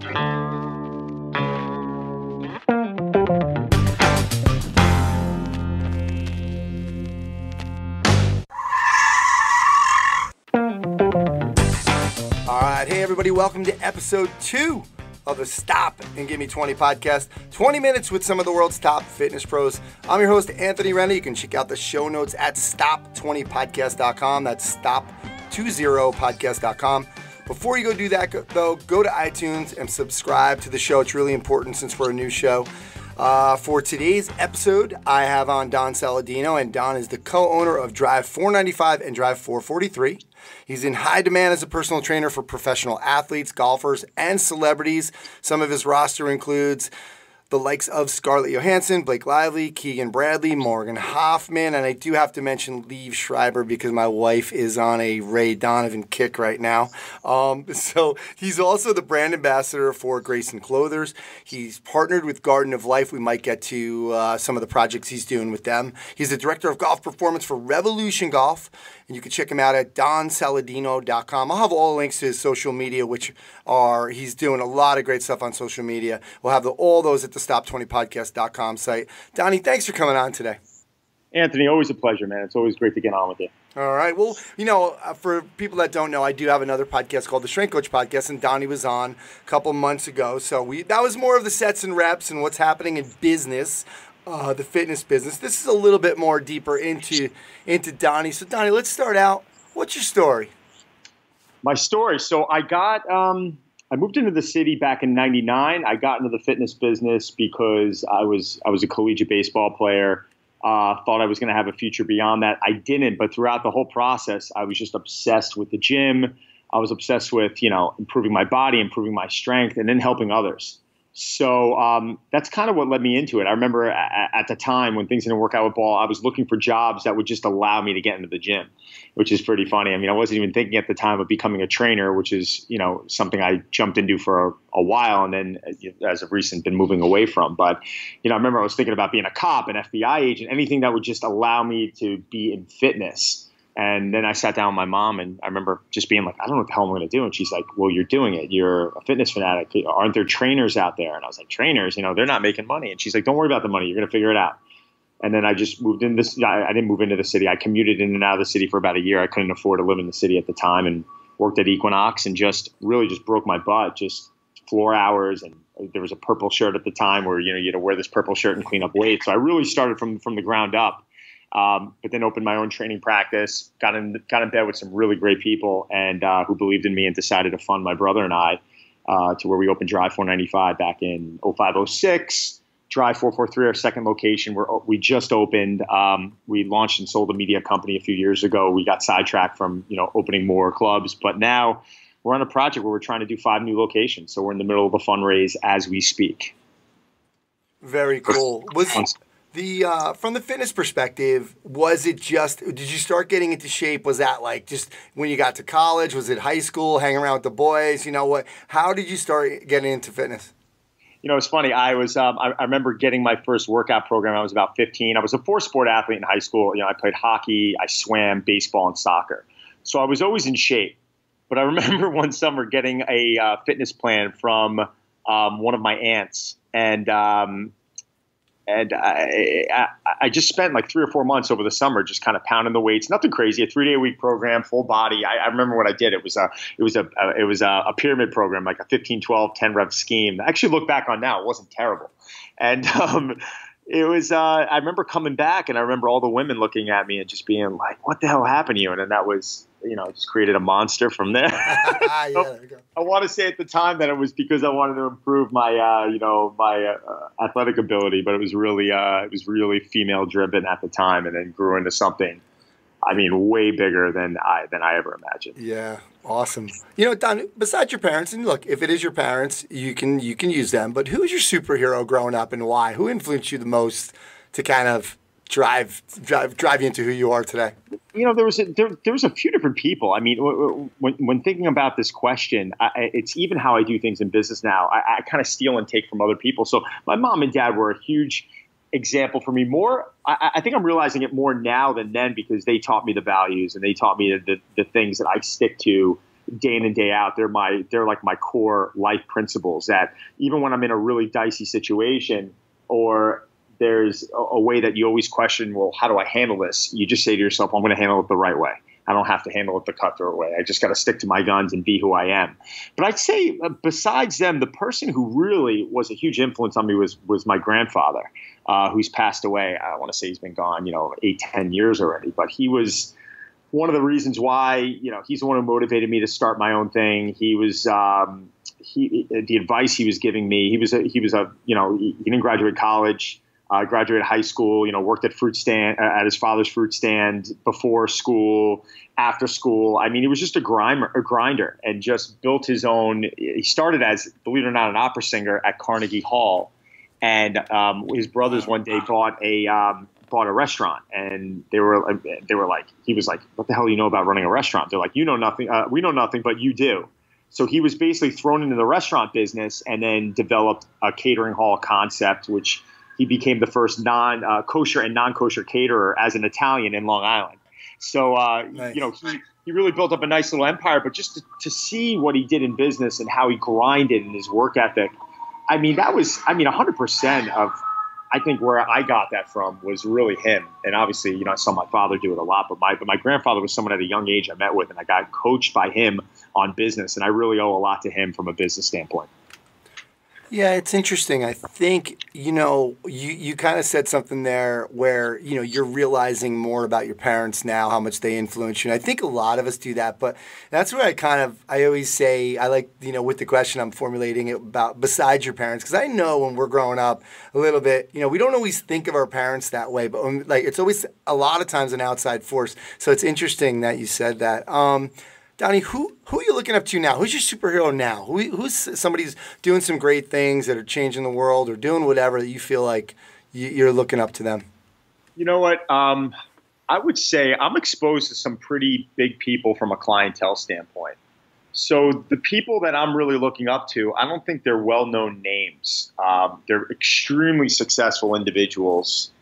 All right, hey everybody, welcome to episode 2 of the Stop and Give Me 20 podcast. 20 minutes with some of the world's top fitness pros. I'm your host, Anthony Renna. You can check out the show notes at stop20podcast.com. That's stop20podcast.com. Before you go do that, though, go to iTunes and subscribe to the show. It's really important since we're a new show. For today's episode, I have on Don Saladino, and Don is the co-owner of Drive 495 and Drive 443. He's in high demand as a personal trainer for professional athletes, golfers, and celebrities. Some of his roster includes the likes of Scarlett Johansson, Blake Lively, Keegan Bradley, Morgan Hoffman, and I do have to mention Liev Schreiber because my wife is on a Ray Donovan kick right now. So he's also the brand ambassador for Grayson Clothers. He's partnered with Garden of Life. We might get to some of the projects he's doing with them. He's the director of golf performance for Revolution Golf, and you can check him out at donsaladino.com. I'll have all the links to his social media, he's doing a lot of great stuff on social media. We'll have all those at the stop20podcast.com site. Donnie, thanks for coming on today. Anthony, always a pleasure, man. It's always great to get on with you. All right. Well, for people that don't know, I do have another podcast called the Strength Coach Podcast, and Donnie was on a couple months ago. So that was more of the sets and reps and what's happening in business, the fitness business. This is a little bit more deeper into Donnie. So, Donnie, let's start out. What's your story? My story. So I moved into the city back in '99. I got into the fitness business because I was a collegiate baseball player. Thought I was going to have a future beyond that. I didn't, but throughout the whole process, I was just obsessed with the gym. I was obsessed with, improving my body, improving my strength, and then helping others. So that's kind of what led me into it. I remember at the time when things didn't work out with ball, I was looking for jobs that would just allow me to get into the gym, which is pretty funny. I mean, I wasn't even thinking at the time of becoming a trainer, which is, something I jumped into for a while and then as of recent been moving away from. But, I remember I was thinking about being a cop, an FBI agent, anything that would just allow me to be in fitness. And then I sat down with my mom, and I remember just being like, I don't know what the hell I'm going to do. And she's like, well, you're doing it. You're a fitness fanatic. Aren't there trainers out there? And I was like, trainers? They're not making money. And she's like, don't worry about the money. You're going to figure it out. And then I just moved in this. I didn't move into the city. I commuted in and out of the city for about a year. I couldn't afford to live in the city at the time, and worked at Equinox and just broke my butt, just floor hours. And there was a purple shirt at the time where, you had to wear this purple shirt and clean up weight. So I really started from the ground up. But then opened my own training practice, got in bed with some really great people and who believed in me and decided to fund my brother and I to where we opened Drive 495 back in 05-06. Drive 443, our second location, we just opened. We launched and sold a media company a few years ago. We got sidetracked from opening more clubs, but now we're on a project where we're trying to do 5 new locations. So we're in the middle of the fundraise as we speak. Very cool. From the fitness perspective, did you start getting into shape? Was that like just when you got to college? Was it high school, hanging around with the boys? How did you start getting into fitness? It's funny. I remember getting my first workout program. I was about 15. I was a 4-sport athlete in high school. I played hockey, I swam, baseball, and soccer. So I was always in shape. But I remember one summer getting a fitness plan from one of my aunts, and I just spent like 3 or 4 months over the summer just kind of pounding the weights. Nothing crazy. A 3-day-a-week program, full body. I remember what I did. It was a pyramid program, like a 15, 12, 10 rep scheme. I actually look back on now, it wasn't terrible. And it was. I remember coming back, and I remember all the women looking at me and just being like, "What the hell happened to you?" And then that was. I just created a monster from there. Yeah, there we go. I want to say at the time that it was because I wanted to improve my, my athletic ability, but it was really female driven at the time, and then grew into something, way bigger than I ever imagined. Yeah, awesome. Don, besides your parents, and look, if it is your parents, you can use them. But who's your superhero growing up, and why? Who influenced you the most to kind of drive you into who you are today? There was a few different people. When thinking about this question, it's even how I do things in business now. I kind of steal and take from other people. So my mom and dad were a huge example for me. I think I'm realizing it more now than then because they taught me the values and they taught me the things that I stick to day in and day out. They're like my core life principles that even when I'm in a really dicey situation or there's a way that you always question, well, how do I handle this? You just say to yourself, I'm going to handle it the right way. I don't have to handle it the cutthroat way. I just got to stick to my guns and be who I am. But I'd say besides them, the person who really was a huge influence on me was my grandfather, who's passed away. I want to say he's been gone, 8-10 years already. But he was one of the reasons why, he's the one who motivated me to start my own thing. He was the advice he was giving me. He didn't graduate college. Graduated high school, worked at at his father's fruit stand before school, after school. I mean, he was just a grinder and just built his own. He started as, believe it or not, an opera singer at Carnegie Hall. And his brothers one day bought a restaurant, and they were like, he was like, what the hell do you know about running a restaurant? They're like, you know nothing. We know nothing, but you do. So he was basically thrown into the restaurant business and then developed a catering hall concept, which he became the first kosher and non-kosher caterer as an Italian in Long Island. So, nice. He really built up a nice little empire. But just to see what he did in business and how he grinded and his work ethic, 100% of, I think, where I got that from was really him. And obviously, I saw my father do it a lot. But my grandfather was someone at a young age I met with, and I got coached by him on business. And I really owe a lot to him from a business standpoint. Yeah, it's interesting. I think, you kind of said something there where, you're realizing more about your parents now, how much they influence you. And I think a lot of us do that, but that's where I always say, I like, with the question I'm formulating it about besides your parents, because I know when we're growing up a little bit, we don't always think of our parents that way, but it's always a lot of times an outside force. So it's interesting that you said that. Donnie, who are you looking up to now? Who's your superhero now? Who's somebody who's doing some great things that are changing the world or doing whatever that you feel like you're looking up to them? You know what? I would say I'm exposed to some pretty big people from a clientele standpoint. So the people that I'm really looking up to, I don't think they're well-known names. They're extremely successful individuals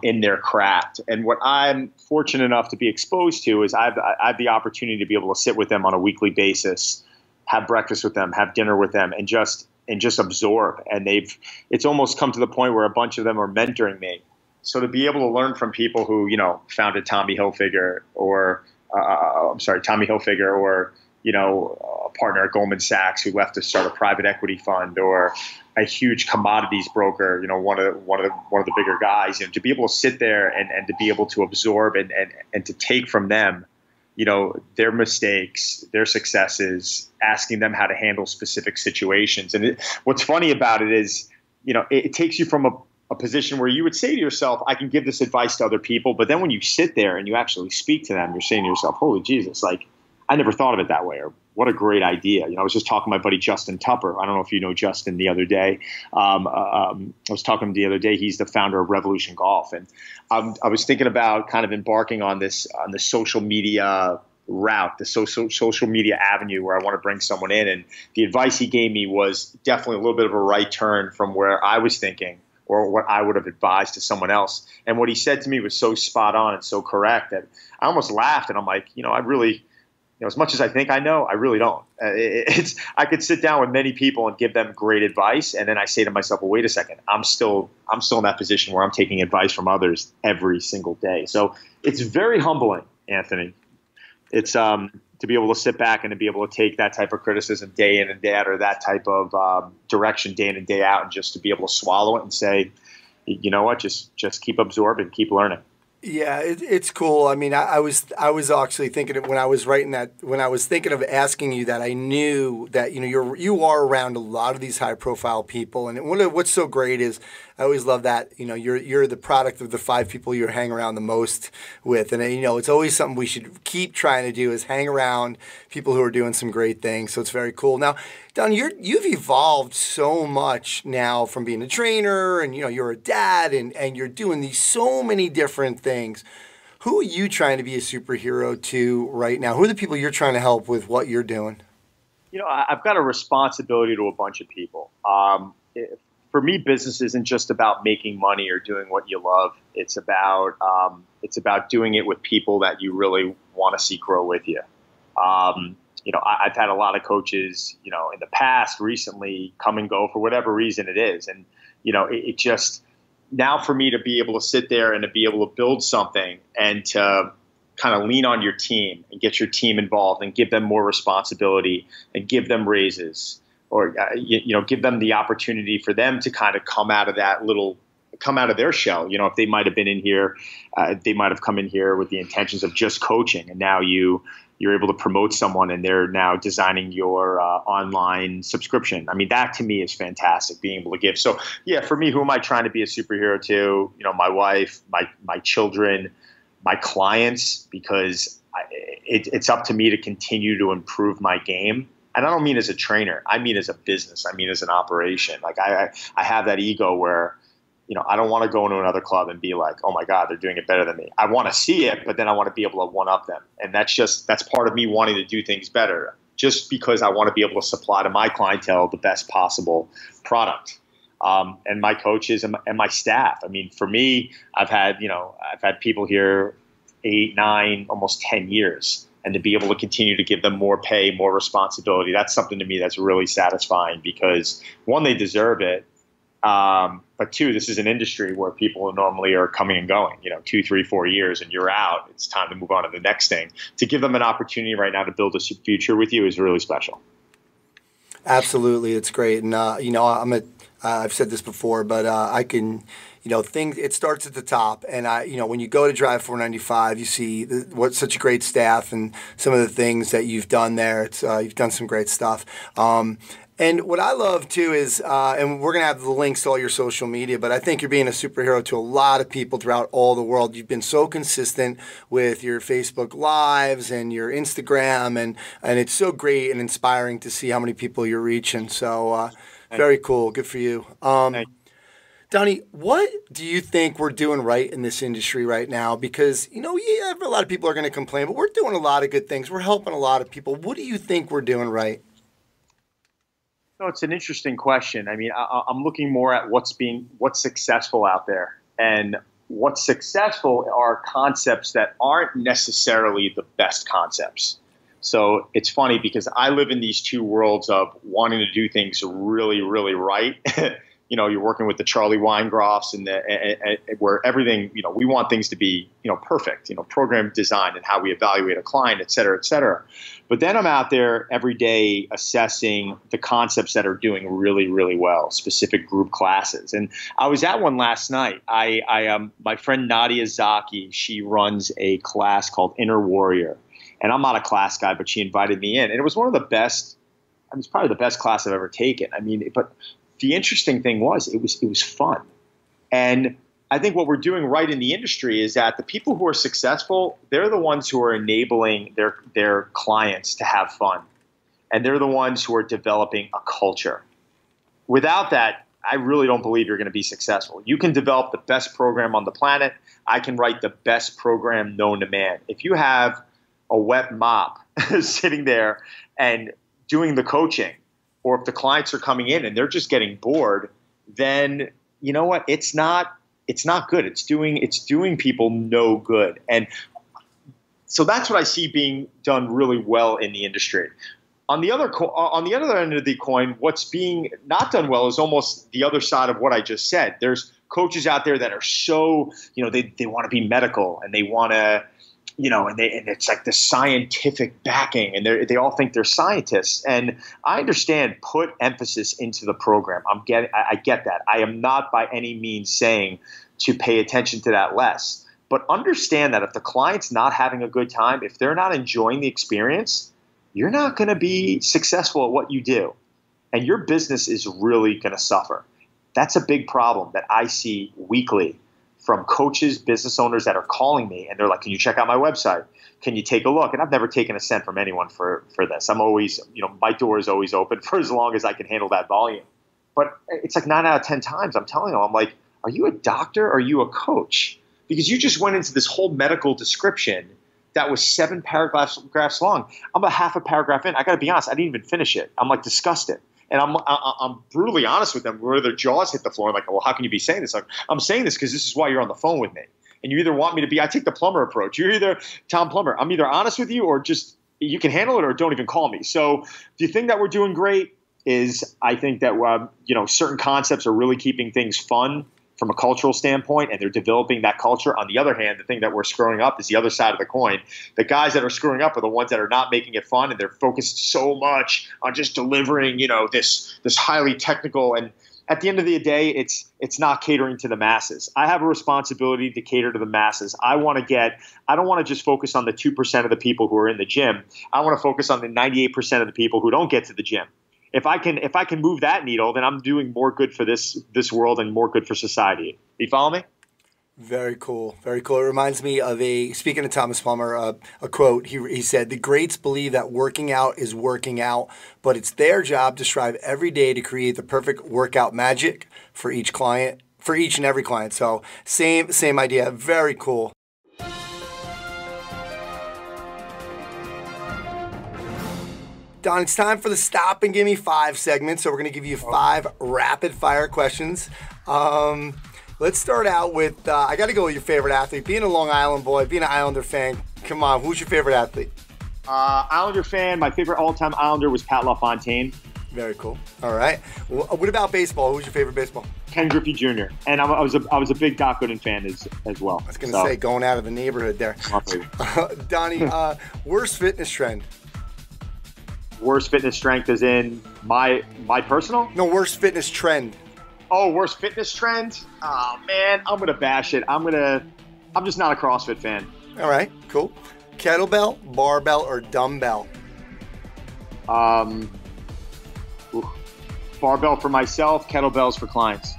in their craft. And what I'm fortunate enough to be exposed to is I have the opportunity to be able to sit with them on a weekly basis, have breakfast with them, have dinner with them, and just absorb. And it's almost come to the point where a bunch of them are mentoring me. So to be able to learn from people who, founded Tommy Hilfiger or a partner at Goldman Sachs who left to start a private equity fund, or a huge commodities broker, one of the bigger guys, to be able to sit there and to be able to absorb and to take from them, their mistakes, their successes, asking them how to handle specific situations. And what's funny about it is, it takes you from a position where you would say to yourself, I can give this advice to other people. But then when you sit there and you actually speak to them, you're saying to yourself, holy Jesus, I never thought of it that way, or what a great idea. I was just talking to my buddy Justin Tupper. I don't know if you know Justin the other day. I was talking to him the other day. He's the founder of Revolution Golf. And I was thinking about kind of embarking on the social media route, the social media avenue where I want to bring someone in. And the advice he gave me was definitely a little bit of a right turn from where I was thinking or what I would have advised to someone else. And what he said to me was so spot on and so correct that I almost laughed. And I'm like, I really – as much as I think I know, I really don't. I could sit down with many people and give them great advice, and then I say to myself, well, wait a second, I'm still in that position where I'm taking advice from others every single day. So it's very humbling, Anthony. It's to be able to sit back and to be able to take that type of criticism day in and day out, or that type of direction day in and day out, and just to be able to swallow it and say, you know what, just keep absorbing, keep learning. Yeah, it's cool. I mean, I was actually thinking of when I was writing that, when I was thinking of asking you that, I knew that you are around a lot of these high profile people, and what's so great is I always love that you're the product of the 5 people you hang around the most with, and it's always something we should keep trying to do is hang around people who are doing some great things. So it's very cool. Now, Don, you've evolved so much now from being a trainer, and you're a dad, and you're doing these so many different things. Who are you trying to be a superhero to right now? Who are the people you're trying to help with what you're doing? I've got a responsibility to a bunch of people. For me, business isn't just about making money or doing what you love. It's about doing it with people that you really want to see grow with you. I've had a lot of coaches, in the past recently come and go for whatever reason it is. And, it just now for me to be able to sit there and to be able to build something and to kind of lean on your team and get your team involved and give them more responsibility and give them raises or, give them the opportunity for them to kind of come out of their shell. If they might have been in here, they might have come in here with the intentions of just coaching. And now you're able to promote someone and they're now designing your online subscription. I mean, that to me is fantastic, being able to give. So yeah, for me, who am I trying to be a superhero to? My wife, my children, my clients, because it's up to me to continue to improve my game. And I don't mean as a trainer. I mean as a business. I mean as an operation. Like I have that ego where, I don't want to go into another club and be like, oh my God, they're doing it better than me. I want to see it, but then I want to be able to one-up them. And that's part of me wanting to do things better, just because I want to be able to supply to my clientele the best possible product. And my coaches and my staff. I mean, for me, I've had people here 8, 9, almost 10 years. And to be able to continue to give them more pay, more responsibility, that's something to me that's really satisfying because, one, they deserve it. But two, this is an industry where people normally are coming and going, 2, 3, 4 years and you're out. It's time to move on to the next thing. To give them an opportunity right now to build a future with you is really special. Absolutely. It's great. And, I've said this before, but I can, it starts at the top. And, when you go to Drive 495, you see what's such a great staff and some of the things that you've done there. You've done some great stuff. And what I love, too, is, and we're going to have the links to all your social media, but I think you're being a superhero to a lot of people throughout all the world. You've been so consistent with your Facebook Lives and your Instagram, and it's so great and inspiring to see how many people you're reaching. So very cool. Good for you. Donnie, what do you think we're doing right in this industry right now? Because, a lot of people are going to complain, but we're doing a lot of good things. We're helping a lot of people. What do you think we're doing right? No, it's an interesting question. I mean, I'm looking more at what's successful out there. And what's successful are concepts that aren't necessarily the best concepts. So it's funny because I live in these two worlds of wanting to do things really, really right. You're working with the Charlie Weingroffs and where everything, we want things to be, perfect, program design and how we evaluate a client, et cetera, et cetera. But then I'm out there every day assessing the concepts that are doing really, really well, specific group classes. And I was at one last night. My friend Nadia Zaki, she runs a class called Inner Warrior. And I'm not a class guy, but she invited me in. And it was one of the best, it's probably the best class I've ever taken. But the interesting thing was it was fun. And I think what we're doing right in the industry is that the people who are successful, they're the ones who are enabling their clients to have fun. And they're the ones who are developing a culture. Without that, I really don't believe you're going to be successful. You can develop the best program on the planet. I can write the best program known to man. If you have a wet mop sitting there and doing the coaching, or if the clients are coming in and they're just getting bored, then you know what? It's not good. It's doing people no good. And so that's what I see being done really well in the industry. On the other end of the coin, what's being not done well is almost the other side of what I just said. There's coaches out there that are so, they want to be medical and they want to, and it's like the scientific backing, and they all think they're scientists. And I understand, put emphasis into the program. I get that. I am not by any means saying to pay attention to that less, but understand that if the client's not having a good time, if they're not enjoying the experience, you're not going to be successful at what you do, and your business is really going to suffer. That's a big problem that I see weekly from coaches, business owners that are calling me and they're like, can you check out my website? Can you take a look? And I've never taken a cent from anyone for this. I'm always, my door is always open for as long as I can handle that volume. But it's like 9 out of 10 times I'm telling them, I'm like, are you a doctor or are you a coach? Because you just went into this whole medical description that was 7 paragraphs long. I'm a half a paragraph in. I got to be honest, I didn't even finish it. I'm like disgusted. And I'm brutally honest with them where their jaws hit the floor. I'm like, well, how can you be saying this? I'm saying this because this is why you're on the phone with me. And you either want me to be – I take the plumber approach. You're either Tom Plumber. I'm either honest with you or just you can handle it or don't even call me. So the thing that we're doing great is I think that, certain concepts are really keeping things fun from a cultural standpoint, and they're developing that culture. On the other hand, the thing that we're screwing up is the other side of the coin. The guys that are screwing up are the ones that are not making it fun, and they're focused so much on just delivering, this highly technical. And at the end of the day, it's not catering to the masses. I have a responsibility to cater to the masses. I don't want to just focus on the 2% of the people who are in the gym. I want to focus on the 98% of the people who don't get to the gym. If I can move that needle, then I'm doing more good for this world and more good for society. You follow me? Very cool. Very cool. It reminds me of speaking of Thomas Plummer, a quote. He said, "The greats believe that working out is working out, but it's their job to strive every day to create the perfect workout magic for each and every client." So same idea. Very cool. Don, it's time for the Stop and Give Me 5 segment. So we're going to give you 5 rapid-fire questions. Let's start out with, I got to go with your favorite athlete. Being a Long Island boy, being an Islander fan, come on, who's your favorite athlete? Islander fan, my favorite all-time Islander was Pat LaFontaine. Very cool. All right. What about baseball? Who's your favorite baseball? Ken Griffey Jr. And I was a big Doc Gooden fan as well. I was going to say, going out of the neighborhood there. Donnie, worst fitness trend? Worst fitness strength is in my personal? No, worst fitness trend. Oh, worst fitness trend? Oh man, I'm gonna bash it. I'm just not a CrossFit fan. All right, cool. Kettlebell, barbell, or dumbbell? Barbell for myself, kettlebells for clients.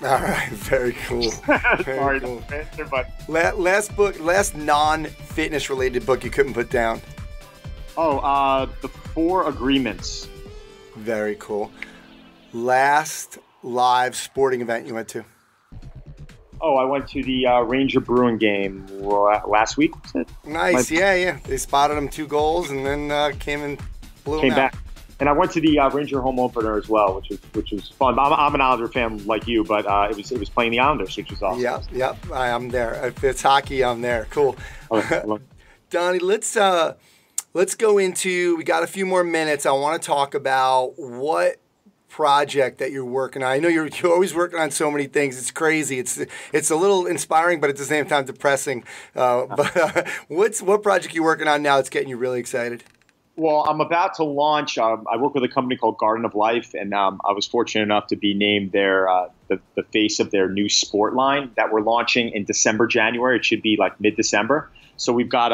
All right, very cool. Sorry, cool. But last non-fitness related book you couldn't put down. The 4 Agreements. Very cool. Last live sporting event you went to? I went to the Ranger Bruin game last week. Nice, yeah. They spotted him 2 goals and then came and blew him back. out. And I went to the Ranger home opener as well, which was fun. I'm an Islander fan like you, but it was playing the Islanders, which was awesome. Yep. I'm there. If it's hockey, I'm there. Cool. Donnie, let's go into, we got a few more minutes. I want to talk about what project that you're working on. I know you're always working on so many things. It's crazy. It's a little inspiring, but at the same time depressing. What project you working on now that's getting you really excited? Well, I'm about to launch. I work with a company called Garden of Life, and I was fortunate enough to be named the face of their new sport line that we're launching in December, January. It should be like mid-December. So we've got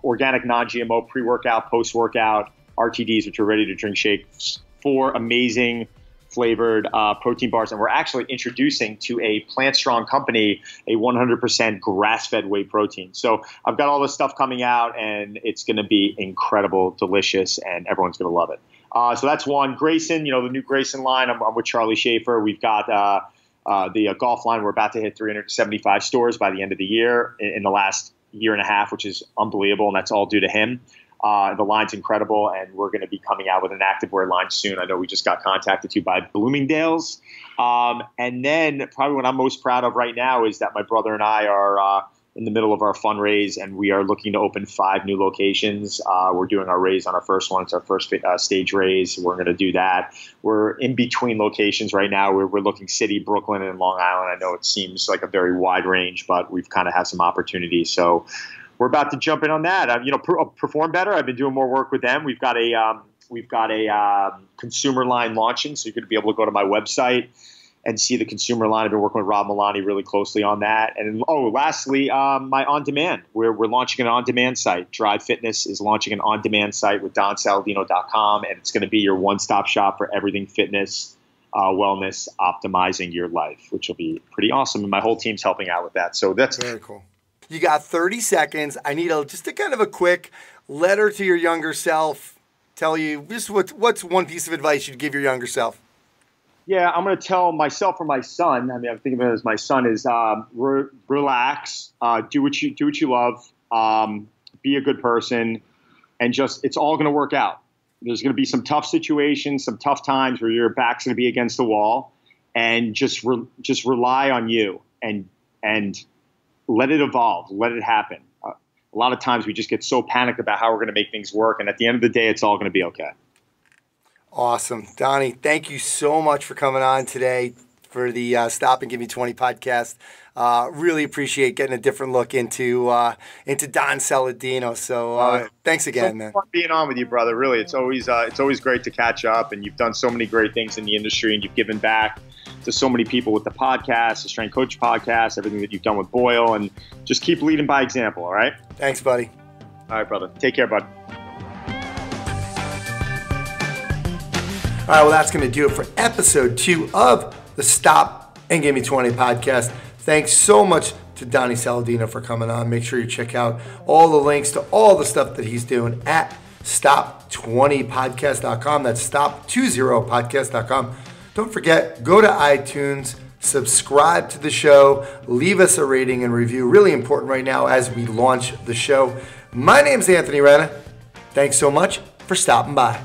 organic, non-GMO, pre-workout, post-workout, RTDs, which are ready-to-drink shakes, 4 amazing flavored protein bars. And we're actually introducing to a Plant Strong company a 100% grass-fed whey protein. So I've got all this stuff coming out, and it's going to be incredible, delicious, and everyone's going to love it. So that's one. Grayson, the new Grayson line, I'm with Charlie Schaefer. We've got the golf line. We're about to hit 375 stores by the end of the year in the last year and a half, which is unbelievable, and that's all due to him. The line's incredible, and we're going to be coming out with an activewear line soon. I know we just got contacted to by Bloomingdale's. And then probably what I'm most proud of right now is that my brother and I are in the middle of our fundraise, and we are looking to open 5 new locations. We're doing our raise on our first one. It's our first stage raise. We're going to do that. We're in between locations right now. We're looking city, Brooklyn, and Long Island. I know it seems like a very wide range, but we've kind of had some opportunities. So we're about to jump in on that. Perform Better. I've been doing more work with them. We've got a consumer line launching, so you're going to be able to go to my website and see the consumer line. I've been working with Rob Milani really closely on that. And lastly, my on-demand. We're launching an on-demand site. Drive Fitness is launching an on-demand site with donsaladino.com, and it's going to be your one-stop shop for everything fitness, wellness, optimizing your life, which will be pretty awesome. And my whole team's helping out with that. So that's very cool. You got 30 seconds. I need just a kind of a quick letter to your younger self. Tell you just what's one piece of advice you'd give your younger self? Yeah, I'm going to tell myself or my son. I mean, I'm thinking of it as my son is relax, do what you love, be a good person, and it's all going to work out. There's going to be some tough situations, some tough times where your back's going to be against the wall, and just rely on you and let it evolve, let it happen. a lot of times we just get so panicked about how we're going to make things work. And at the end of the day, it's all going to be okay. Awesome. Donnie, thank you so much for coming on today for the Stop and Give Me 20 podcast. Really appreciate getting a different look into Don Saladino. So thanks again, man. Fun being on with you, brother. Really, it's always great to catch up. And you've done so many great things in the industry, and you've given back to so many people with the podcast, the Strength Coach podcast, everything that you've done with Boyle, and just keep leading by example. All right. Thanks, buddy. All right, brother. Take care, bud. All right, well, that's going to do it for episode 2 of the Stop and Give Me 20 podcast. Thanks so much to Donnie Saladino for coming on. Make sure you check out all the links to all the stuff that he's doing at stop20podcast.com. That's stop20podcast.com. Don't forget, go to iTunes, subscribe to the show, leave us a rating and review. Really important right now as we launch the show. My name's Anthony Renna. Thanks so much for stopping by.